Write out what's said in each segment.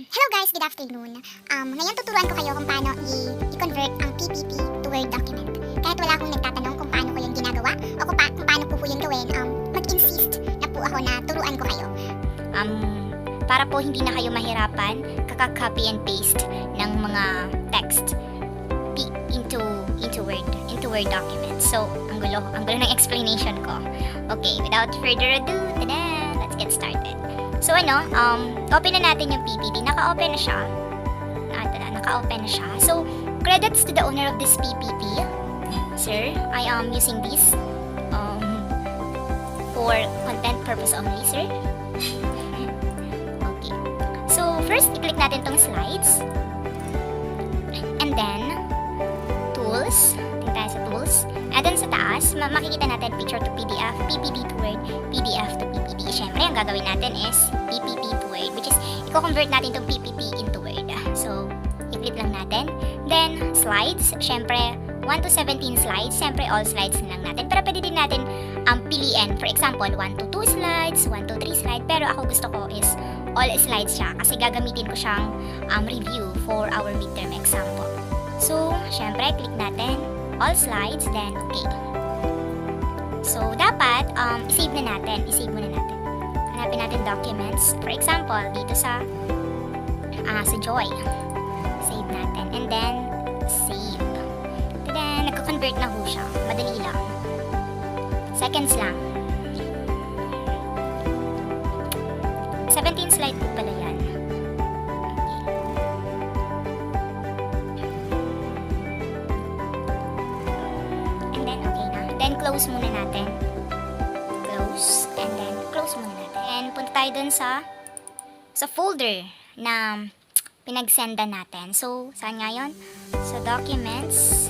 Hello guys, good afternoon. Ngayon tuturuan ko kayo kung paano i-convert ang PPT to Word document. Kahit wala akong nagtatanong kung paano ko yun ginagawa o kung paano ko yun gawin, mag-insist na po ako na turuan ko kayo. Para po hindi na kayo mahirapan, kaka-copy and paste ng mga text into Word document. So, ang gulo ng explanation ko. Okay, without further ado, let's get started. So open na natin yung PPT. Naka-open na siya. Naka-open na siya. So, credits to the owner of this PPT. Sir, I am using this for content purpose only, sir. Okay. So, first, i-click natin tong slides. And then, tools. Tingnan tayo sa tools. And then sa taas, makikita natin picture to PDF, PPT to Word, PDF to PPT. Siyempre, ang gagawin natin is PPT to Word, which is, i-convert natin itong PPT into Word. So, i-click lang natin. Then, slides. Siyempre, 1 to 17 slides. Siyempre, all slides na lang natin. Pero pwede din natin piliin. For example, 1 to 2 slides, 1 to 3 slides. Pero ako gusto ko is all slides siya kasi gagamitin ko siyang review for our midterm exam po. So, syempre, click natin all slides, then okay. So, dapat i-save na natin. I-save muna natin. Hanapin natin documents. For example, dito sa Joy. Save natin. And then, save. And then, nagko-convert na ho siya. Madali lang. Seconds lang. 17 slide po pala yan. And then, okay na. Then, close muna natin. Close. And then, close muna natin. And, punta tayo dun sa folder na pinagsendan natin. So, saan nga yun? So, documents.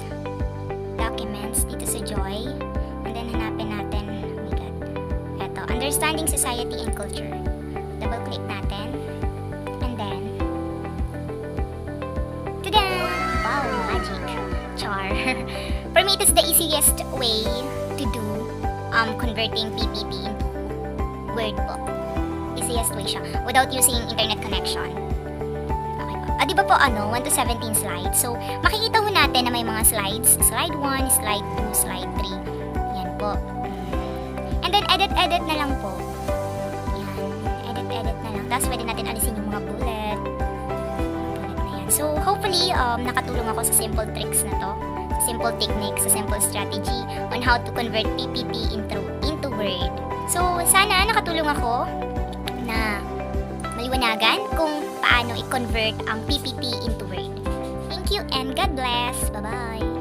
Documents. Dito sa Joy. And then, hanapin natin. Oh my God. Eto. Understanding Society and Culture. Double-click natin. And then, tada! Wow, magic. Char. For me, it is the easiest way to do converting PPT into Word book. Easiest way siya. Without using internet connection. Okay po. Di ba po 1 to 17 slides? So, makikita ho natin na may mga slides. Slide 1, slide 2, slide 3. Yan po. And then, edit na lang po. Edit na lang. Tapos pwede natin alisin yung mga bullet na yan. So, hopefully, nakatulong ako sa simple tricks na to. Sa simple techniques, sa simple strategy on how to convert PPT into Word. So, sana nakatulong ako na maliwanagan kung paano i-convert ang PPT into Word. Thank you and God bless. Bye-bye.